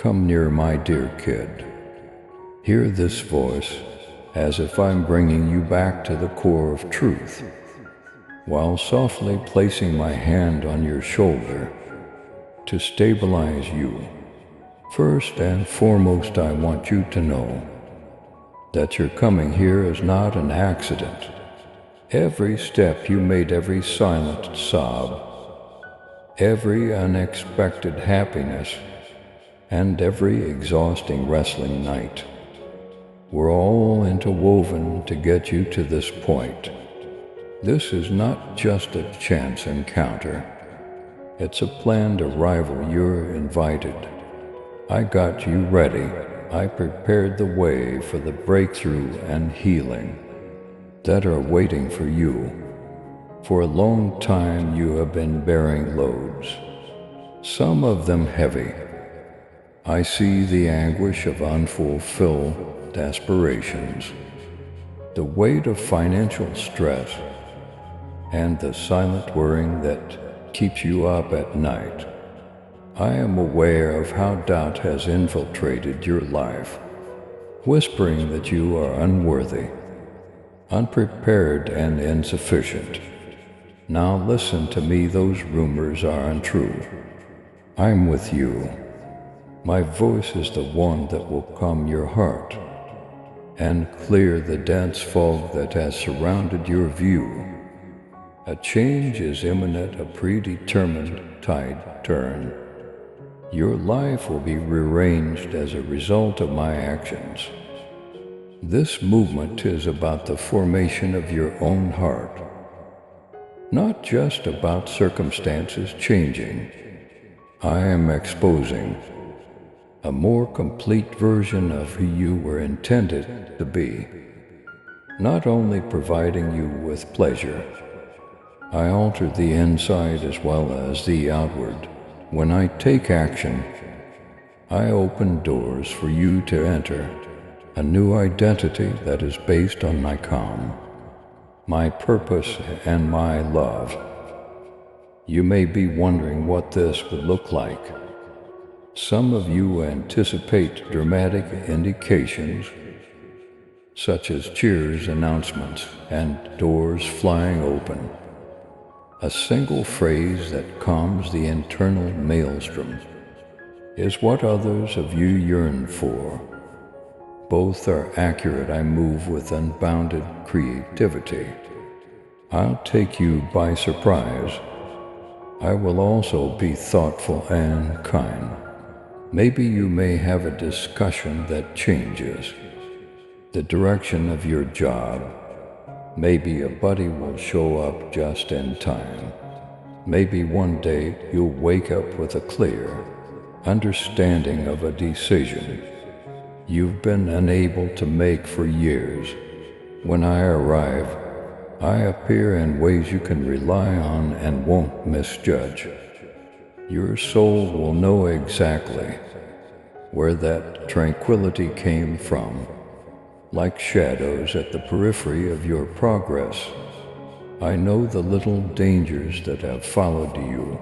Come near, my dear kid. Hear this voice as if I'm bringing you back to the core of truth, while softly placing my hand on your shoulder to stabilize you. First and foremost, I want you to know that your coming here is not an accident. Every step you made, every silent sob, every unexpected happiness, and every exhausting wrestling night were all interwoven to get you to this point. This is not just a chance encounter. It's a planned arrival. You're invited. I got you ready. I prepared the way for the breakthrough and healing that are waiting for you. For a long time you have been bearing loads, some of them heavy. I see the anguish of unfulfilled aspirations, the weight of financial stress, and the silent worrying that keeps you up at night. I am aware of how doubt has infiltrated your life, whispering that you are unworthy, unprepared, and insufficient. Now listen to me, those rumors are untrue. I'm with you. My voice is the one that will calm your heart and clear the dense fog that has surrounded your view. A change is imminent, a predetermined tide turn. Your life will be rearranged as a result of my actions. This movement is about the formation of your own heart, not just about circumstances changing. I am exposing a more complete version of who you were intended to be, not only providing you with pleasure. I alter the inside as well as the outward. When I take action, I open doors for you to enter a new identity that is based on my calm, my purpose, and my love. You may be wondering what this would look like. Some of you anticipate dramatic indications, such as cheers, announcements, and doors flying open. A single phrase that calms the internal maelstrom is what others of you yearn for. Both are accurate. I move with unbounded creativity. I'll take you by surprise. I will also be thoughtful and kind. Maybe you may have a discussion that changes the direction of your job. Maybe a buddy will show up just in time. Maybe one day you'll wake up with a clear understanding of a decision you've been unable to make for years. When I arrive, I appear in ways you can rely on and won't misjudge. Your soul will know exactly where that tranquility came from. Like shadows at the periphery of your progress, I know the little dangers that have followed you.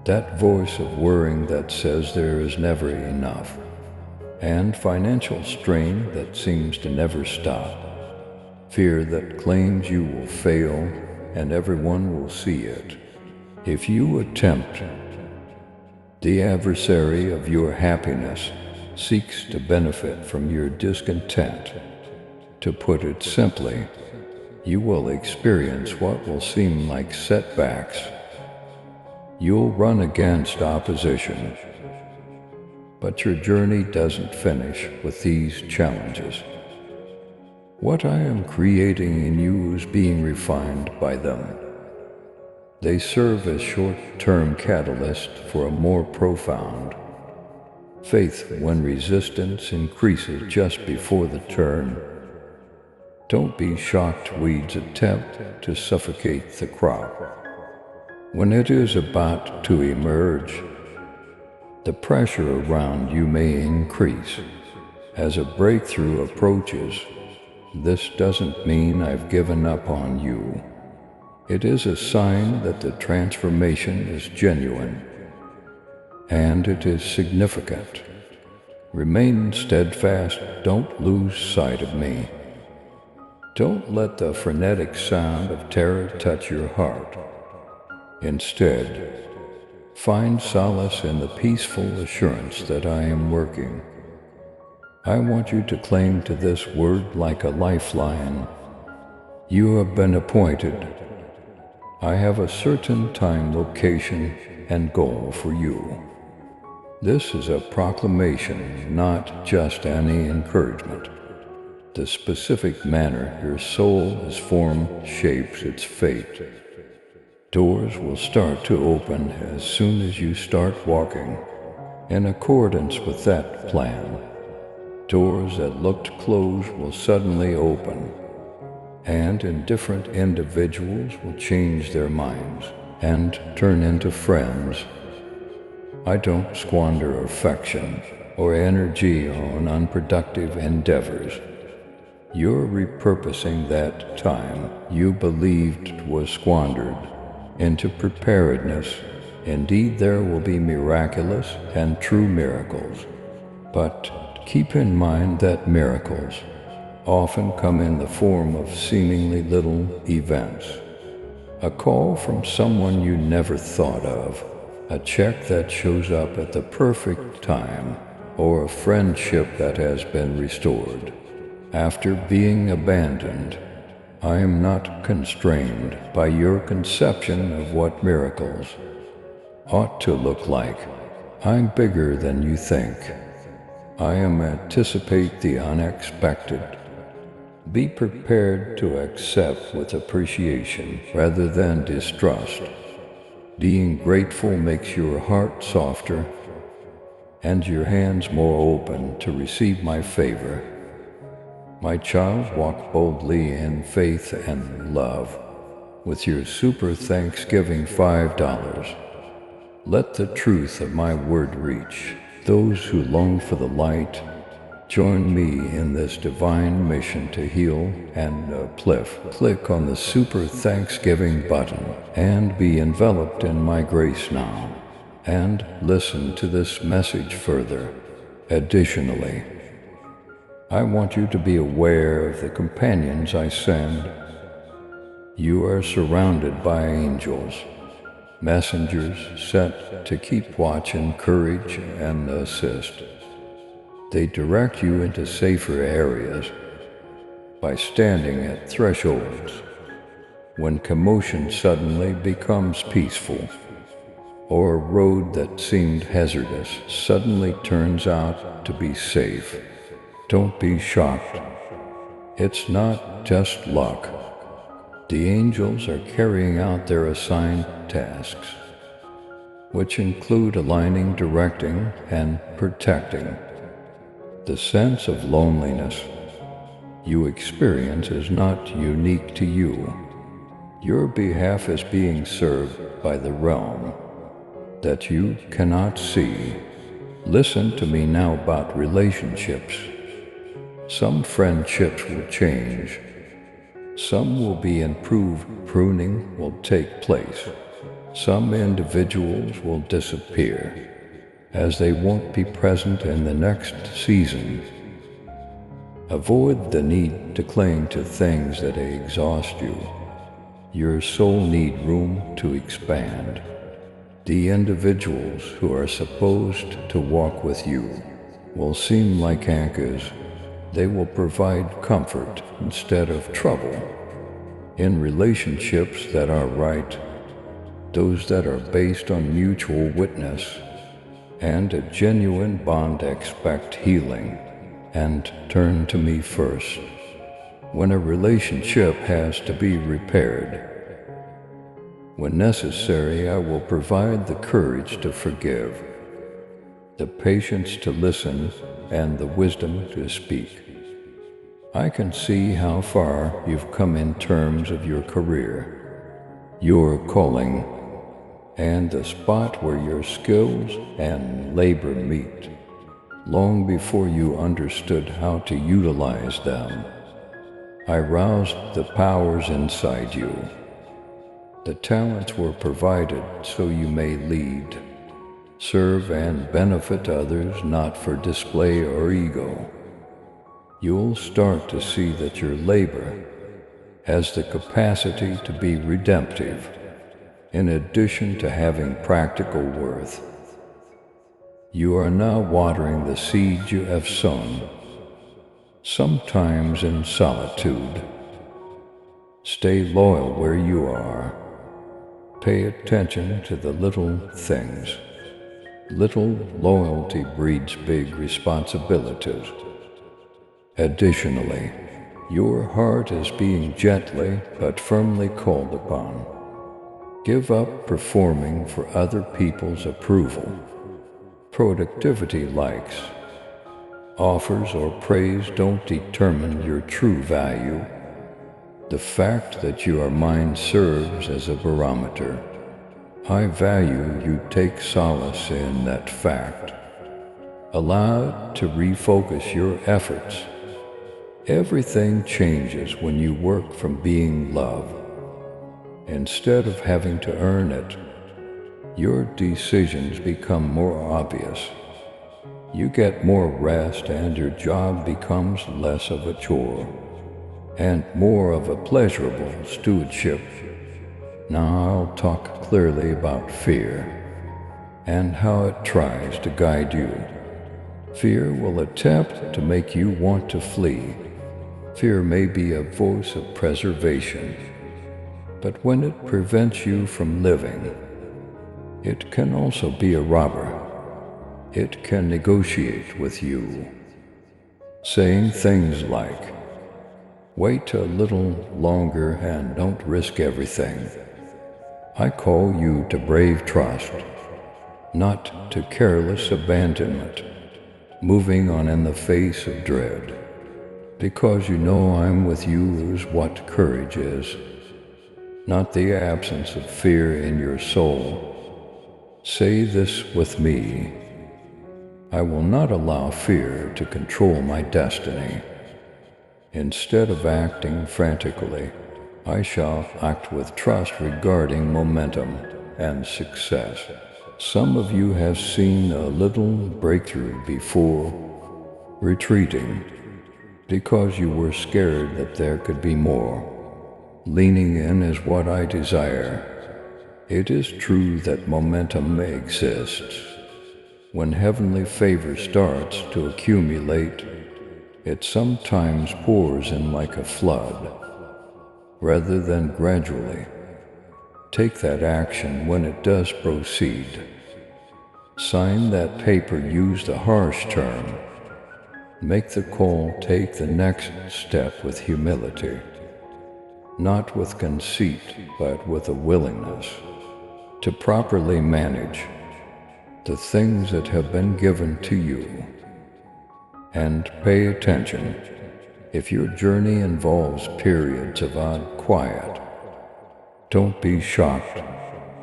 That voice of worrying that says there is never enough, and financial strain that seems to never stop. Fear that claims you will fail and everyone will see it if you attempt. The adversary of your happiness seeks to benefit from your discontent. To put it simply, you will experience what will seem like setbacks. You'll run against opposition, but your journey doesn't finish with these challenges. What I am creating in you is being refined by them. They serve as short-term catalysts for a more profound faith when resistance increases just before the turn. Don't be shocked weeds attempt to suffocate the crop. When it is about to emerge, the pressure around you may increase. As a breakthrough approaches, this doesn't mean I've given up on you. It is a sign that the transformation is genuine. and it is significant. Remain steadfast, don't lose sight of me. Don't let the frenetic sound of terror touch your heart. Instead, find solace in the peaceful assurance that I am working. I want you to cling to this word like a lifeline. You have been appointed. I have a certain time, location, and goal for you. This is a proclamation, not just any encouragement. The specific manner your soul is formed shapes its fate. Doors will start to open as soon as you start walking in accordance with that plan. Doors that looked closed will suddenly open, and indifferent individuals will change their minds and turn into friends. I don't squander affection or energy on unproductive endeavors. You're repurposing that time you believed was squandered into preparedness. Indeed, there will be miraculous and true miracles. But keep in mind that miracles often come in the form of seemingly little events. A call from someone you never thought of, a check that shows up at the perfect time, or a friendship that has been restored after being abandoned. I am not constrained by your conception of what miracles ought to look like. I'm bigger than you think. I am anticipate the unexpected. Be prepared to accept with appreciation rather than distrust. Being grateful makes your heart softer and your hands more open to receive my favor. My child, walk boldly in faith and love. With your super Thanksgiving $5, let the truth of my word reach those who long for the light. Join me in this divine mission to heal and uplift. Click on the Super Thanksgiving button and be enveloped in my grace now. And listen to this message further. Additionally, I want you to be aware of the companions I send. You are surrounded by angels, messengers sent to keep watch, encourage, and assist. They direct you into safer areas by standing at thresholds when commotion suddenly becomes peaceful, or a road that seemed hazardous suddenly turns out to be safe. Don't be shocked. It's not just luck. The angels are carrying out their assigned tasks, which include aligning, directing, and protecting. The sense of loneliness you experience is not unique to you. Your behalf is being served by the realm that you cannot see. Listen to me now about relationships. Some friendships will change. Some will be improved. Pruning will take place. Some individuals will disappear, as they won't be present in the next season. Avoid the need to cling to things that exhaust you. Your soul needs room to expand. The individuals who are supposed to walk with you will seem like anchors. They will provide comfort instead of trouble. In relationships that are right, those that are based on mutual witness and a genuine bond, expect healing and turn to me first. When a relationship has to be repaired, when necessary, I will provide the courage to forgive, the patience to listen, and the wisdom to speak. I can see how far you've come in terms of your career, your calling, and the spot where your skills and labor meet, long before you understood how to utilize them. I roused the powers inside you. The talents were provided so you may lead. Serve and benefit others not for display or ego. You'll start to see that your labor has the capacity to be redemptive, in addition to having practical worth. You are now watering the seeds you have sown, sometimes in solitude. Stay loyal where you are. Pay attention to the little things. Little loyalty breeds big responsibilities. Additionally, your heart is being gently but firmly called upon. Give up performing for other people's approval. Productivity likes, offers, or praise don't determine your true value. The fact that you are mine serves as a barometer. I value you. Take solace in that fact. Allow it to refocus your efforts. Everything changes when you work from being love. Instead of having to earn it, your decisions become more obvious. You get more rest and your job becomes less of a chore and more of a pleasurable stewardship. Now I'll talk clearly about fear and how it tries to guide you. Fear will attempt to make you want to flee. Fear may be a voice of preservation, but when it prevents you from living, it can also be a robber. It can negotiate with you, saying things like, "Wait a little longer and don't risk everything." I call you to brave trust, not to careless abandonment, moving on in the face of dread. Because you know I'm with you is what courage is, not the absence of fear in your soul. Say this with me: I will not allow fear to control my destiny. Instead of acting frantically, I shall act with trust regarding momentum and success. Some of you have seen a little breakthrough before retreating because you were scared that there could be more. Leaning in is what I desire. It is true that momentum exists. When heavenly favor starts to accumulate, it sometimes pours in like a flood, rather than gradually. Take that action when it does proceed. Sign that paper. Use the harsh term. Make the call. Take the next step with humility, not with conceit, but with a willingness to properly manage the things that have been given to you. And pay attention. If your journey involves periods of odd quiet, don't be shocked.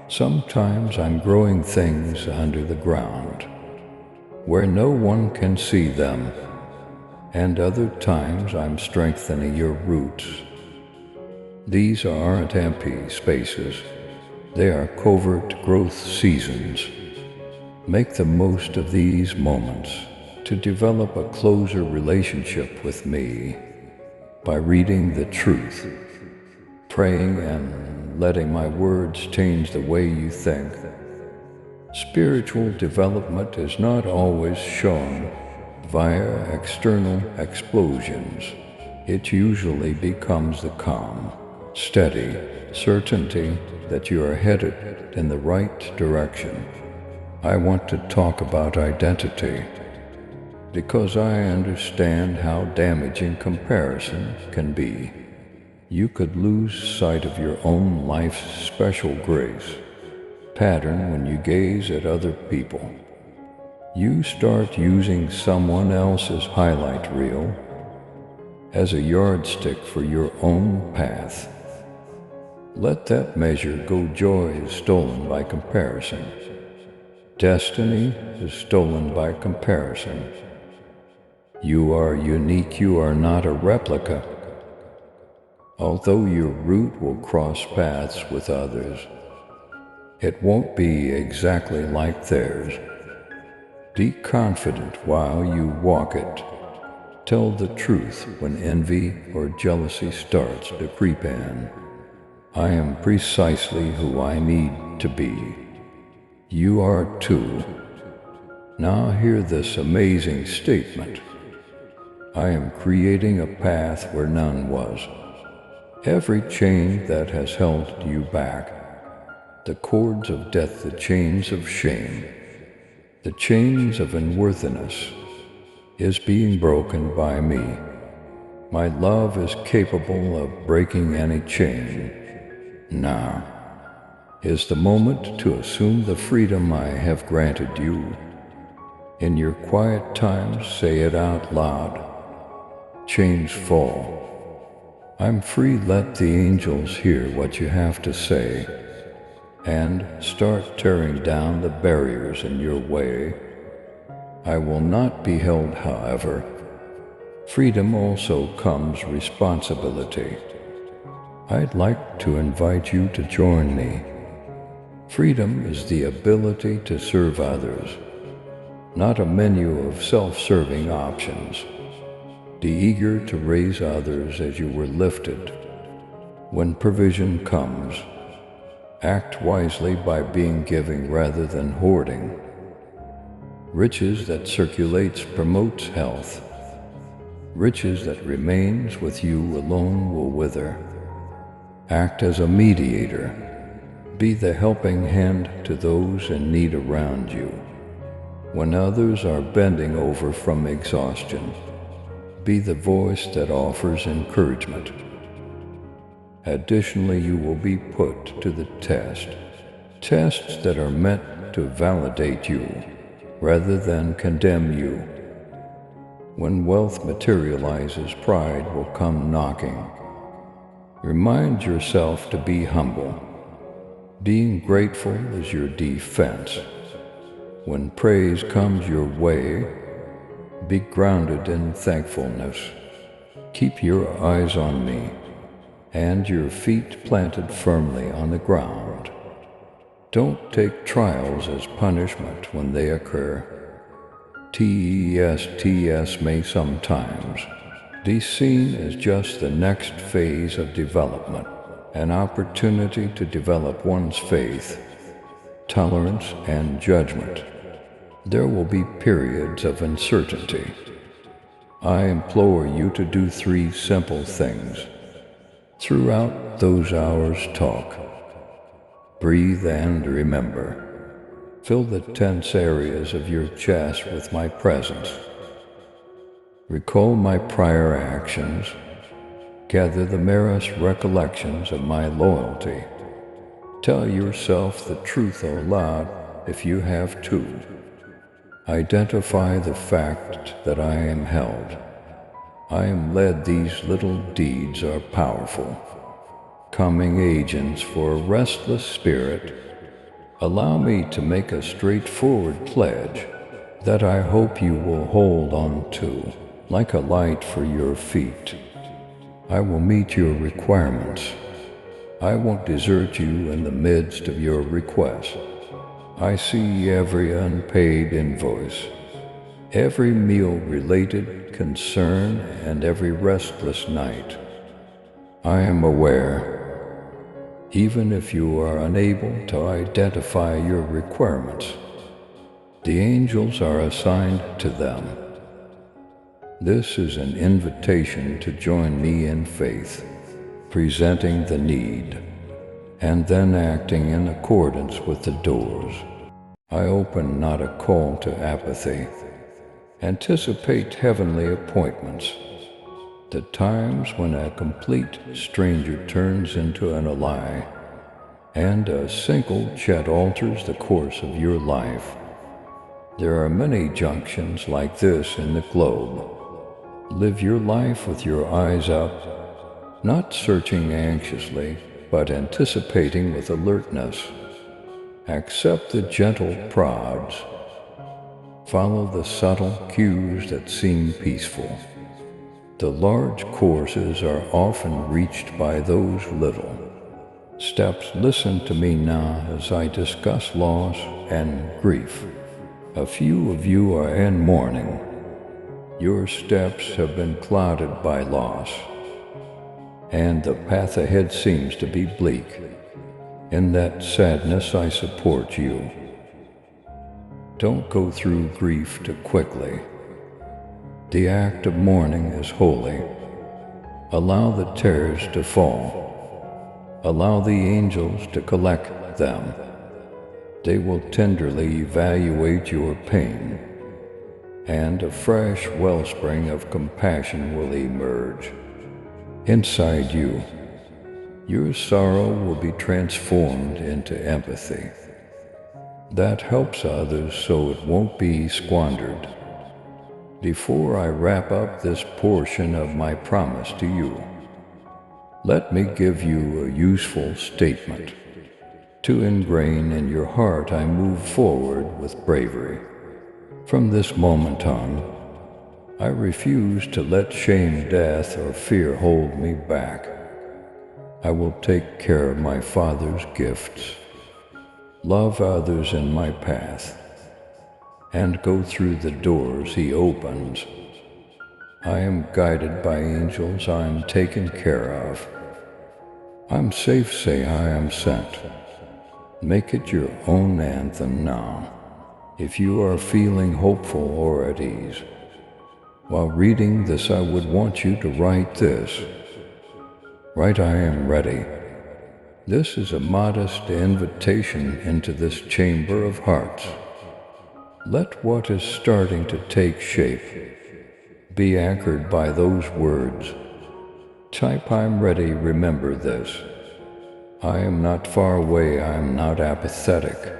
Sometimes I'm growing things under the ground, where no one can see them, and other times I'm strengthening your roots. These aren't empty spaces. They are covert growth seasons. Make the most of these moments to develop a closer relationship with me by reading the truth, praying, and letting my words change the way you think. Spiritual development is not always shown via external explosions. It usually becomes the calm, steady certainty that you are headed in the right direction. I want to talk about identity, because I understand how damaging comparison can be. You could lose sight of your own life's special grace pattern when you gaze at other people. You start using someone else's highlight reel as a yardstick for your own path. Let that measure go. Joy is stolen by comparison. Destiny is stolen by comparison. You are unique. You are not a replica. Although your route will cross paths with others, It won't be exactly like theirs. Be confident while you walk it. Tell the truth when envy or jealousy starts to creep in. I am precisely who I need to be. You are too. Now hear this amazing statement. I am creating a path where none was. Every chain that has held you back, the cords of death, the chains of shame, the chains of unworthiness, is being broken by me. My love is capable of breaking any chain. Now is the moment to assume the freedom I have granted you. In your quiet times, say it out loud. Chains fall. I'm free, let the angels hear what you have to say, and start tearing down the barriers in your way. I will not be held, however. Freedom also comes responsibility. I'd like to invite you to join me. Freedom is the ability to serve others, not a menu of self-serving options. Be eager to raise others as you were lifted. When provision comes, act wisely by being giving rather than hoarding. Riches that circulates promotes health. Riches that remains with you alone will wither. Act as a mediator. Be the helping hand to those in need around you. When others are bending over from exhaustion, be the voice that offers encouragement. Additionally, you will be put to the test. Tests that are meant to validate you rather than condemn you. When wealth materializes, pride will come knocking. Remind yourself to be humble. Being grateful is your defense. When praise comes your way, be grounded in thankfulness. Keep your eyes on me and your feet planted firmly on the ground. Don't take trials as punishment when they occur. Tests may sometimes be seen as just the next phase of development, an opportunity to develop one's faith, tolerance, and judgment. There will be periods of uncertainty. I implore you to do 3 simple things. Throughout those hours, talk, breathe, and remember. Fill the tense areas of your chest with my presence. Recall my prior actions. Gather the merest recollections of my loyalty. Tell yourself the truth aloud if you have to. Identify the fact that I am held. I am led. These little deeds are powerful, calming agents for a restless spirit. Allow me to make a straightforward pledge that I hope you will hold on to, like a light for your feet. I will meet your requirements. I won't desert you in the midst of your requests. I see every unpaid invoice, every meal-related concern, and every restless night. I am aware, even if you are unable to identify your requirements, the angels are assigned to them. This is an invitation to join me in faith, presenting the need, and then acting in accordance with the doors. I open, not a call to apathy. Anticipate heavenly appointments, the times when a complete stranger turns into an ally, and a single jet alters the course of your life. There are many junctions like this in the globe. Live your life with your eyes up, not searching anxiously, but anticipating with alertness. Accept the gentle prods. Follow the subtle cues that seem peaceful. The large courses are often reached by those little. Steps, listen to me now as I discuss loss and grief. A few of you are in mourning. Your steps have been clouded by loss, and the path ahead seems to be bleak. In that sadness, I support you. Don't go through grief too quickly. The act of mourning is holy. Allow the tears to fall. Allow the angels to collect them. They will tenderly evaluate your pain, and a fresh wellspring of compassion will emerge. Inside you, your sorrow will be transformed into empathy. That helps others so it won't be squandered. Before I wrap up this portion of my promise to you, let me give you a useful statement. To ingrain in your heart, I move forward with bravery. From this moment on, I refuse to let shame, death, or fear hold me back. I will take care of my Father's gifts, love others in my path, and go through the doors He opens. I am guided by angels, I am taken care of. I'm safe, say I am sent. Make it your own anthem now, if you are feeling hopeful or at ease. While reading this, I would want you to write this. Write, I am ready. This is a modest invitation into this chamber of hearts. Let what is starting to take shape be anchored by those words. Type, I'm ready, remember this. I am not far away, I am not apathetic.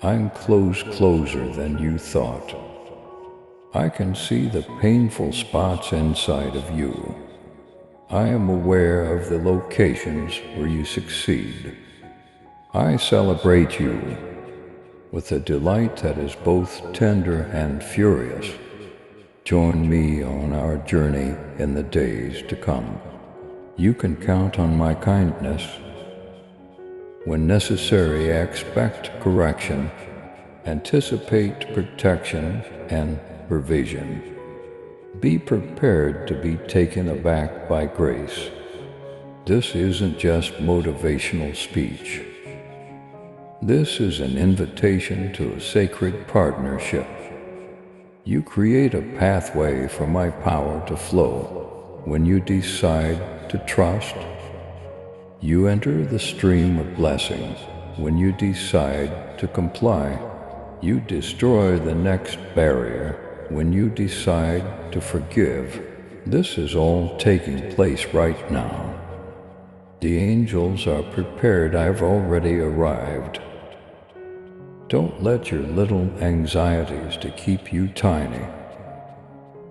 I'm closer than you thought. I can see the painful spots inside of you. I am aware of the locations where you succeed. I celebrate you with a delight that is both tender and furious. Join me on our journey in the days to come. You can count on my kindness. When necessary, expect correction, anticipate protection and provision. Be prepared to be taken aback by grace. This isn't just motivational speech. This is an invitation to a sacred partnership. You create a pathway for my power to flow. When you decide to trust, you enter the stream of blessings. When you decide to comply, you destroy the next barrier. When you decide to forgive, this is all taking place right now. The angels are prepared. I've already arrived. Don't let your little anxieties to keep you tiny.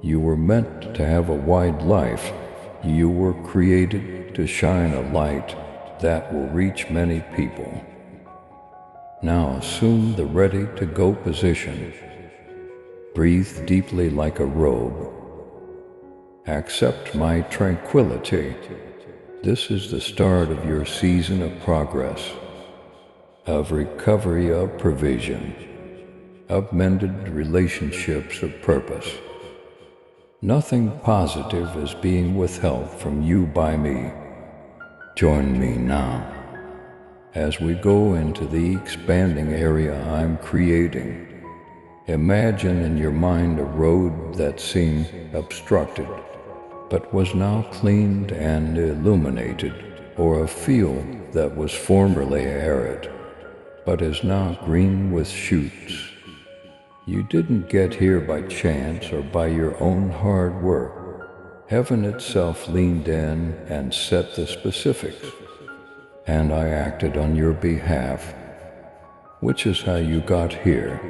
You were meant to have a wide life. You were created to shine a light that will reach many people. Now assume the ready-to-go position. Breathe deeply like a robe. Accept my tranquility. This is the start of your season of progress, of recovery, of provision, of mended relationships, of purpose. Nothing positive is being withheld from you by me. Join me now as we go into the expanding area I'm creating. Imagine in your mind a road that seemed obstructed, but was now cleaned and illuminated, or a field that was formerly arid, but is now green with shoots. You didn't get here by chance or by your own hard work. Heaven itself leaned in and set the specifics, and I acted on your behalf, which is how you got here.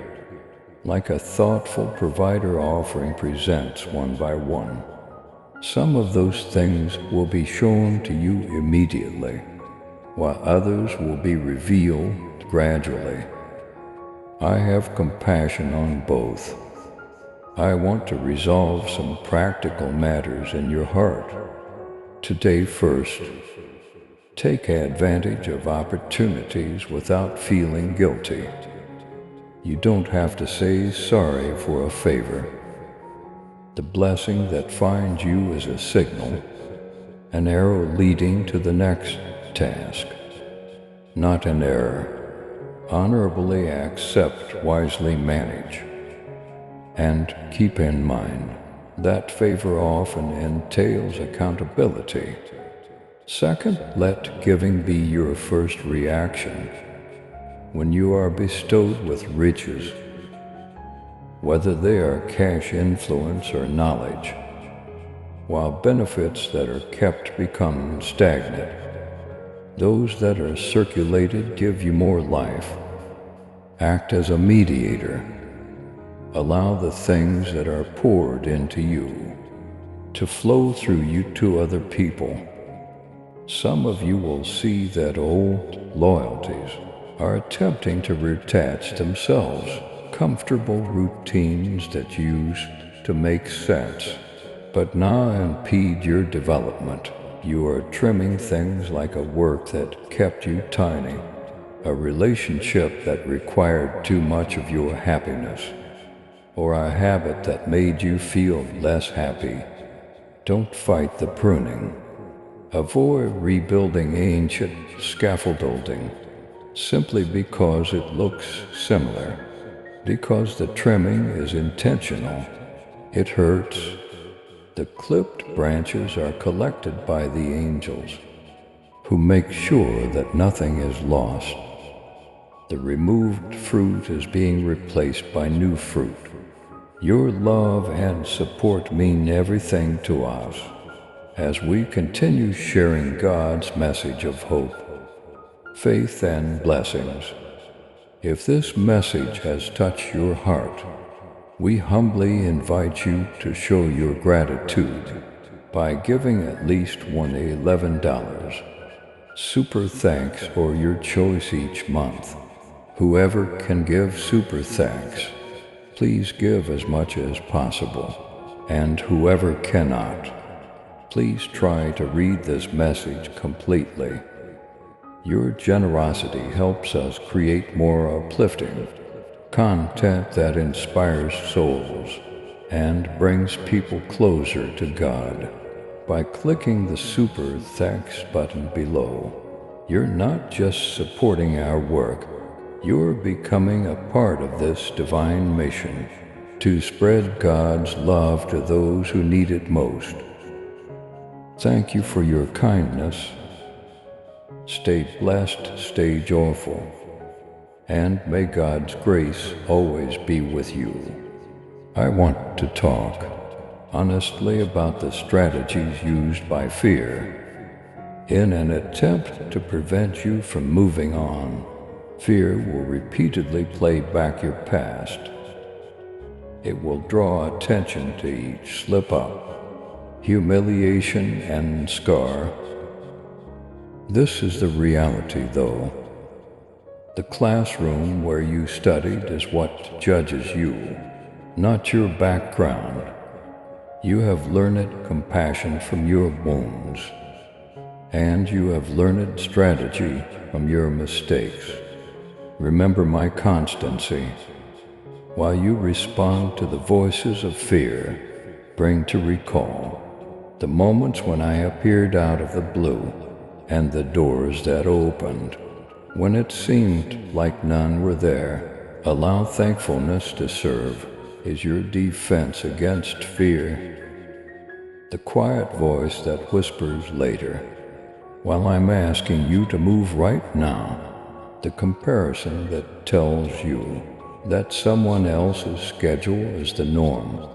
Like a thoughtful provider offering presents one by one. Some of those things will be shown to you immediately, while others will be revealed gradually. I have compassion on both. I want to resolve some practical matters in your heart. Today first, Take advantage of opportunities without feeling guilty. You don't have to say sorry for a favor. The blessing that finds you is a signal, an arrow leading to the next task, not an error. Honorably accept, wisely manage. And keep in mind that favor often entails accountability. Second, let giving be your first reaction. When you are bestowed with riches, whether they are cash, influence, or knowledge, while benefits that are kept become stagnant, those that are circulated give you more life. Act as a mediator. Allow the things that are poured into you to flow through you to other people. Some of you will see that old loyalties are attempting to retach themselves, comfortable routines that used to make sense, but now impede your development. You are trimming things like a work that kept you tiny, a relationship that required too much of your happiness, or a habit that made you feel less happy. Don't fight the pruning. Avoid rebuilding ancient scaffolding simply because it looks similar, because the trimming is intentional. It hurts. The clipped branches are collected by the angels, who make sure that nothing is lost. The removed fruit is being replaced by new fruit. Your love and support mean everything to us as we continue sharing God's message of hope, faith, and blessings. If this message has touched your heart, we humbly invite you to show your gratitude by giving at least $11 super thanks or your choice each month. Whoever can give super thanks, please give as much as possible. And whoever cannot, please try to read this message completely. Your generosity helps us create more uplifting content that inspires souls and brings people closer to God. By clicking the Super Thanks button below, you're not just supporting our work, you're becoming a part of this divine mission to spread God's love to those who need it most. Thank you for your kindness. Stay blessed, stay joyful, and may God's grace always be with you. I want to talk honestly about the strategies used by fear in an attempt to prevent you from moving on. Fear will repeatedly play back your past. It will draw attention to each slip-up, humiliation, and scar. This is the reality, though. The classroom where you studied is what judges you, not your background. You have learned compassion from your wounds, and you have learned strategy from your mistakes. Remember my constancy. While you respond to the voices of fear, bring to recall the moments when I appeared out of the blue and the doors that opened. When it seemed like none were there, allow thankfulness to serve as your defense against fear. The quiet voice that whispers later, while I'm asking you to move right now. The comparison that tells you that someone else's schedule is the norm.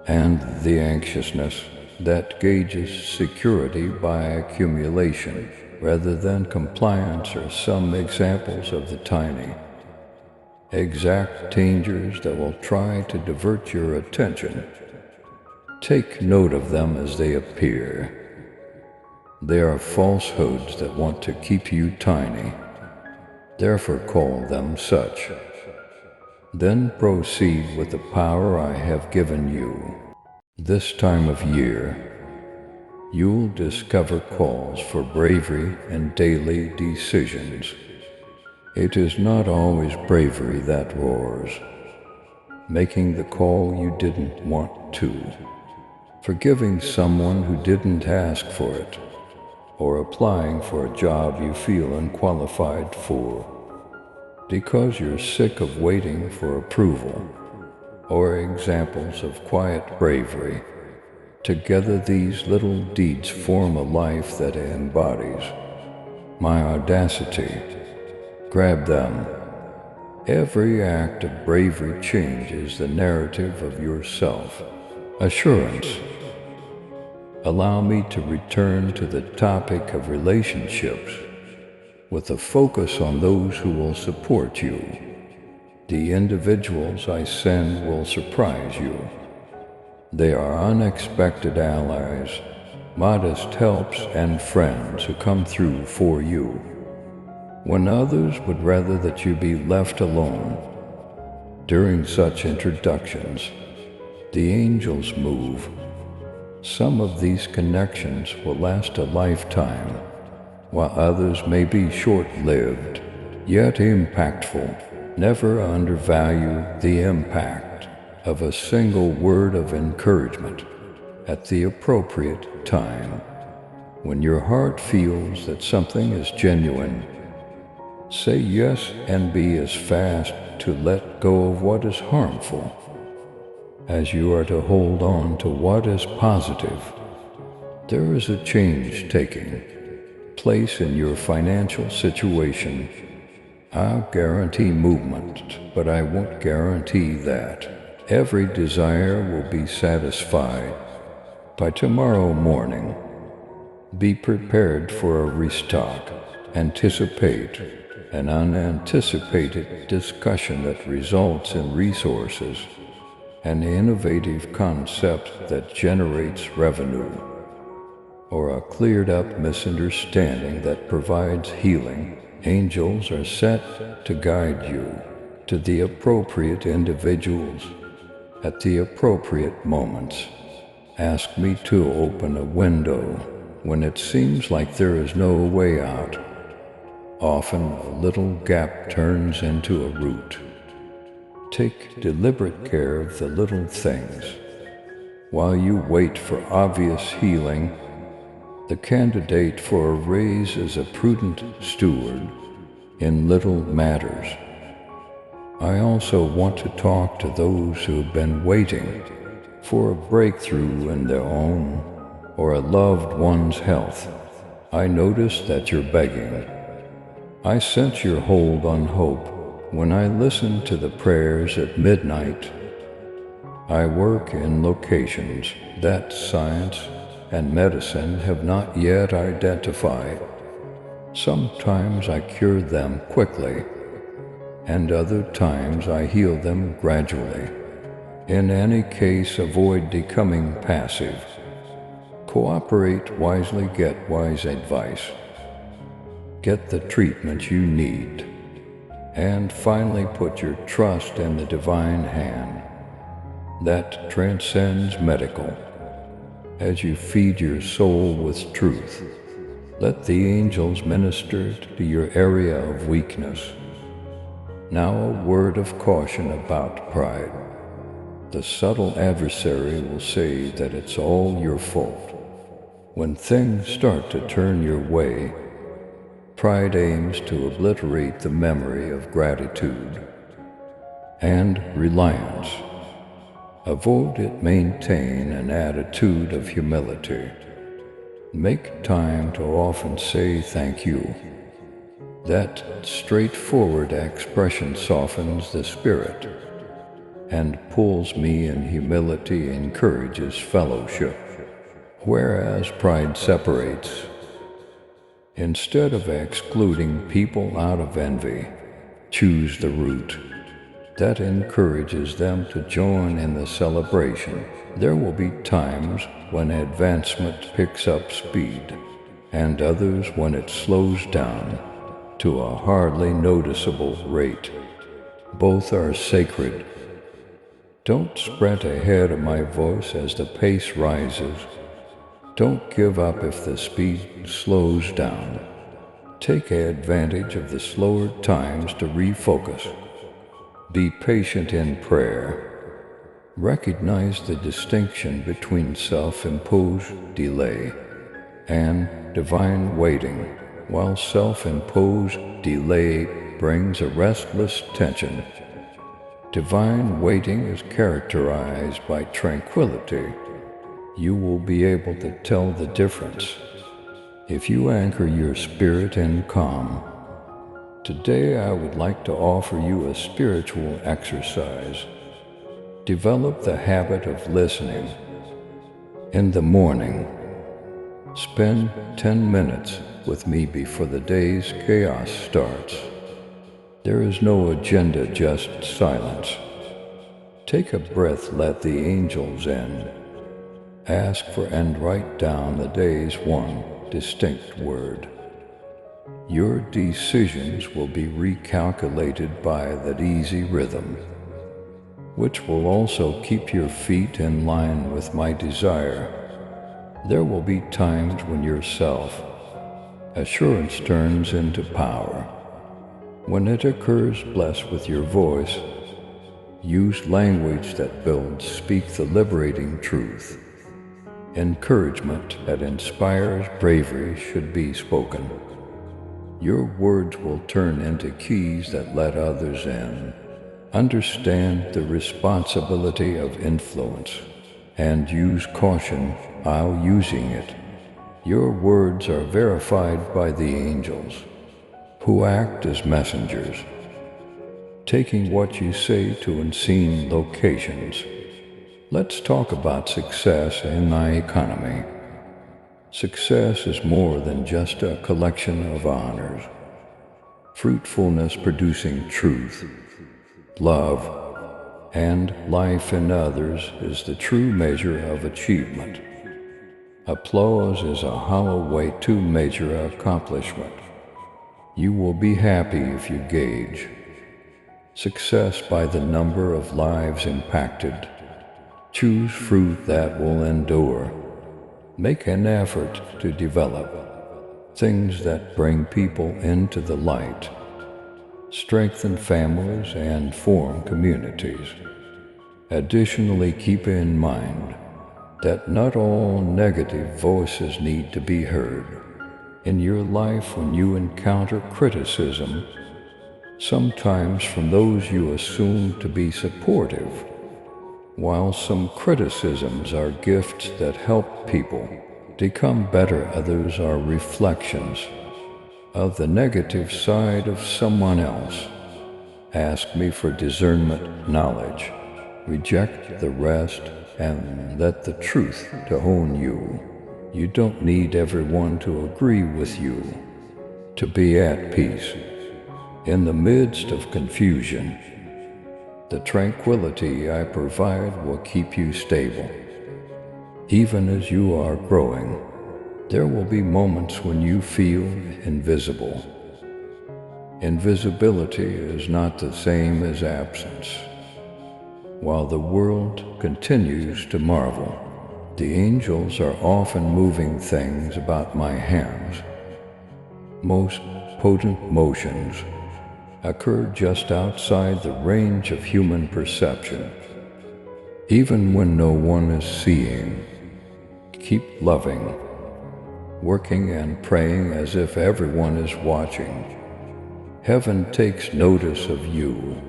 And the anxiousness that gauges security by accumulation rather than compliance are some examples of the tiny, exact dangers that will try to divert your attention. Take note of them as they appear. They are falsehoods that want to keep you tiny. Therefore call them such. Then proceed with the power I have given you. This time of year, you'll discover calls for bravery and daily decisions. It is not always bravery that roars, making the call you didn't want to, forgiving someone who didn't ask for it, or applying for a job you feel unqualified for because you're sick of waiting for approval, or examples of quiet bravery. Together these little deeds form a life that embodies my audacity. Grab them. Every act of bravery changes the narrative of your self-assurance. Allow me to return to the topic of relationships with a focus on those who will support you. The individuals I send will surprise you. They are unexpected allies, modest helps, and friends who come through for you when others would rather that you be left alone. During such introductions, the angels move. Some of these connections will last a lifetime, while others may be short-lived, yet impactful. Never undervalue the impact of a single word of encouragement at the appropriate time. When your heart feels that something is genuine, say yes and be as fast to let go of what is harmful as you are to hold on to what is positive. There is a change taking place in your financial situation. I'll guarantee movement, but I won't guarantee that every desire will be satisfied by tomorrow morning. Be prepared for a restock. Anticipate an unanticipated discussion that results in resources, an innovative concept that generates revenue, or a cleared-up misunderstanding that provides healing. Angels are set to guide you to the appropriate individuals at the appropriate moments. Ask me to open a window when it seems like there is no way out. Often a little gap turns into a root. Take deliberate care of the little things. While you wait for obvious healing, the candidate for a raise is a prudent steward in little matters. I also want to talk to those who have been waiting for a breakthrough in their own or a loved one's health. I notice that you're begging. I sense your hold on hope when I listen to the prayers at midnight. I work in locations that science and medicine have not yet identified. Sometimes I cure them quickly, and other times I heal them gradually. In any case, avoid becoming passive. Cooperate wisely, get wise advice. Get the treatment you need. And finally, put your trust in the divine hand that transcends medical. As you feed your soul with truth, let the angels minister to your area of weakness. Now a word of caution about pride. The subtle adversary will say that it's all your fault. When things start to turn your way, pride aims to obliterate the memory of gratitude and reliance. Avoid it, maintain an attitude of humility. Make time to often say thank you. That straightforward expression softens the spirit and pulls me in humility, encourages fellowship, whereas pride separates. Instead of excluding people out of envy, choose the route that encourages them to join in the celebration. There will be times when advancement picks up speed, and others when it slows down to a hardly noticeable rate. Both are sacred. Don't sprint ahead of my voice as the pace rises. Don't give up if the speed slows down. Take advantage of the slower times to refocus. Be patient in prayer. Recognize the distinction between self-imposed delay and divine waiting. While self-imposed delay brings a restless tension, divine waiting is characterized by tranquility. You will be able to tell the difference if you anchor your spirit in calm. Today I would like to offer you a spiritual exercise. Develop the habit of listening. In the morning, spend 10 minutes with me before the day's chaos starts. There is no agenda, just silence. Take a breath, let the angels in. Ask for and write down the day's one distinct word. Your decisions will be recalculated by that easy rhythm, which will also keep your feet in line with my desire. There will be times when your self-assurance turns into power. When it occurs, bless with your voice. Use language that builds, speak the liberating truth. Encouragement that inspires bravery should be spoken. Your words will turn into keys that let others in. Understand the responsibility of influence and use caution while using it. Your words are verified by the angels, who act as messengers, taking what you say to unseen locations. Let's talk about success in my economy. Success is more than just a collection of honors. Fruitfulness producing truth, love, and life in others is the true measure of achievement. Applause is a hollow way to measure accomplishment. You will be happy if you gauge success by the number of lives impacted. Choose fruit that will endure. Make an effort to develop things that bring people into the light. Strengthen families and form communities. Additionally, keep in mind that not all negative voices need to be heard. In your life, when you encounter criticism, sometimes from those you assume to be supportive, while some criticisms are gifts that help people become better, others are reflections of the negative side of someone else. Ask me for discernment, knowledge. Reject the rest and let the truth to own you. You don't need everyone to agree with you to be at peace. In the midst of confusion, the tranquility I provide will keep you stable. Even as you are growing, there will be moments when you feel invisible. Invisibility is not the same as absence. While the world continues to marvel, the angels are often moving things about my hands. Most potent motions occur just outside the range of human perception. Even when no one is seeing, keep loving, working and praying as if everyone is watching. Heaven takes notice of you.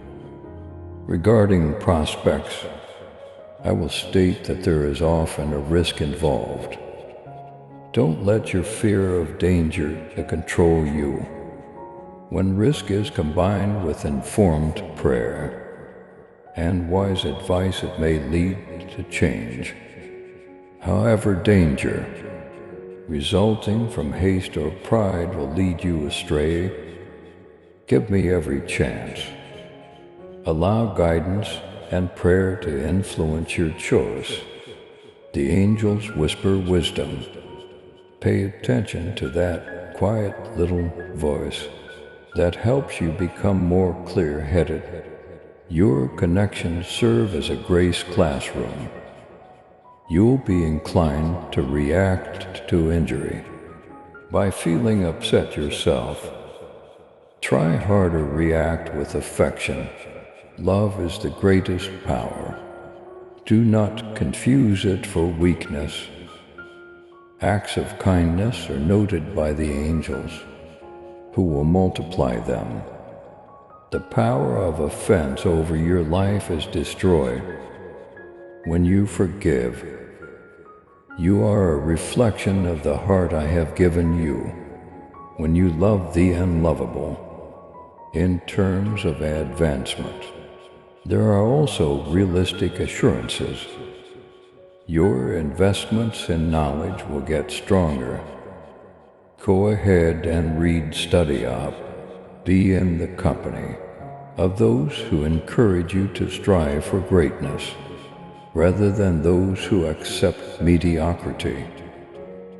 Regarding prospects, I will state that there is often a risk involved. Don't let your fear of danger to control you. When risk is combined with informed prayer and wise advice, it may lead to change. However, danger resulting from haste or pride will lead you astray. Give me every chance. Allow guidance and prayer to influence your choice. The angels whisper wisdom. Pay attention to that quiet little voice that helps you become more clear-headed. Your connections serve as a grace classroom. you'll be inclined to react to injury. By feeling upset yourself, try harder react with affection. Love is the greatest power. Do not confuse it for weakness. Acts of kindness are noted by the angels, who will multiply them. The power of offense over your life is destroyed when you forgive. You are a reflection of the heart I have given you when you love the unlovable. In terms of advancement, there are also realistic assurances. Your investments in knowledge will get stronger. Go ahead and read, study up. Be in the company of those who encourage you to strive for greatness, rather than those who accept mediocrity.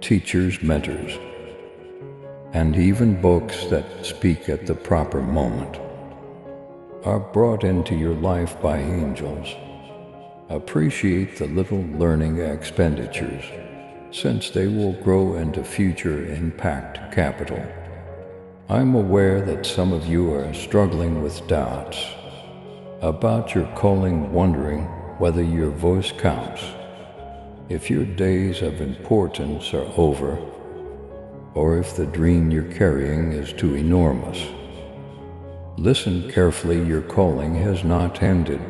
Teachers, mentors, and even books that speak at the proper moment are brought into your life by angels. Appreciate the little learning expenditures, since they will grow into future impact capital. I'm aware that some of you are struggling with doubts about your calling, wondering whether your voice counts, if your days of importance are over, or if the dream you're carrying is too enormous. Listen carefully, your calling has not ended.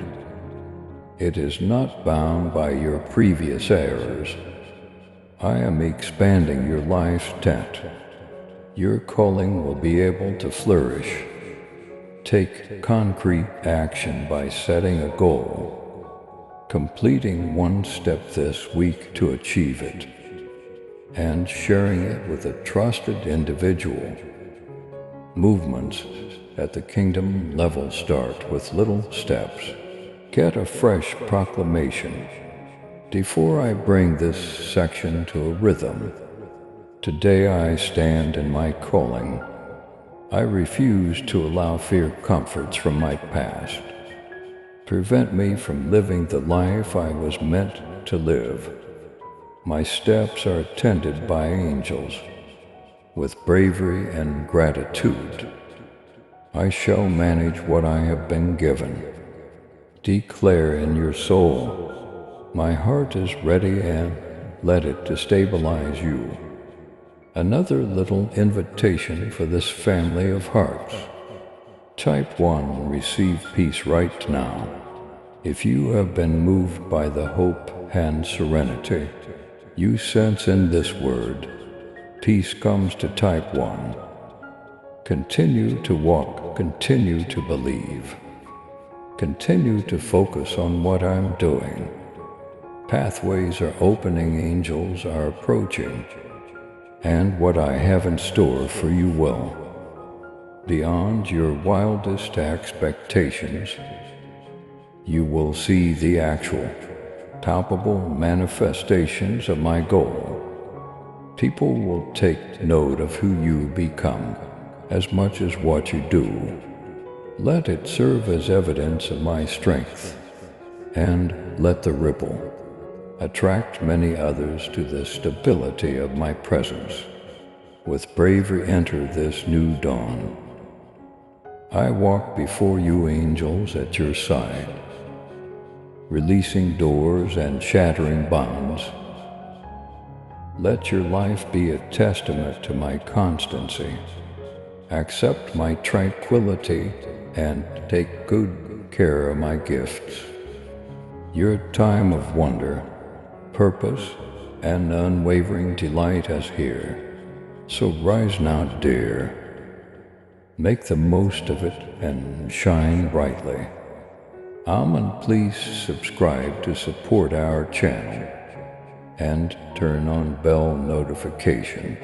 It is not bound by your previous errors. I am expanding your life's tent. Your calling will be able to flourish. Take concrete action by setting a goal, completing one step this week to achieve it, and sharing it with a trusted individual. Movements at the kingdom level start with little steps. Get a fresh proclamation. Before I bring this section to a rhythm, today I stand in my calling. I refuse to allow fear comforts from my past prevent me from living the life I was meant to live. My steps are attended by angels. With bravery and gratitude, I shall manage what I have been given. Declare in your soul, my heart is ready, and let it destabilize you. Another little invitation for this family of hearts. Type 1, receive peace right now. If you have been moved by the hope and serenity you sense in this word, peace comes to type 1. Continue to walk, continue to believe. Continue to focus on what I'm doing. Pathways are opening, angels are approaching, and what I have in store for you will, beyond your wildest expectations, you will see the actual, palpable manifestations of my goal. People will take note of who you become as much as what you do. Let it serve as evidence of my strength, and let the ripple attract many others to the stability of my presence. With bravery enter this new dawn. I walk before you, angels at your side, releasing doors and shattering bonds. Let your life be a testament to my constancy. Accept my tranquility and take good care of my gifts. Your time of wonder, purpose, and unwavering delight is here. So rise now, dear. Make the most of it and shine brightly. And please subscribe to support our channel and turn on bell notification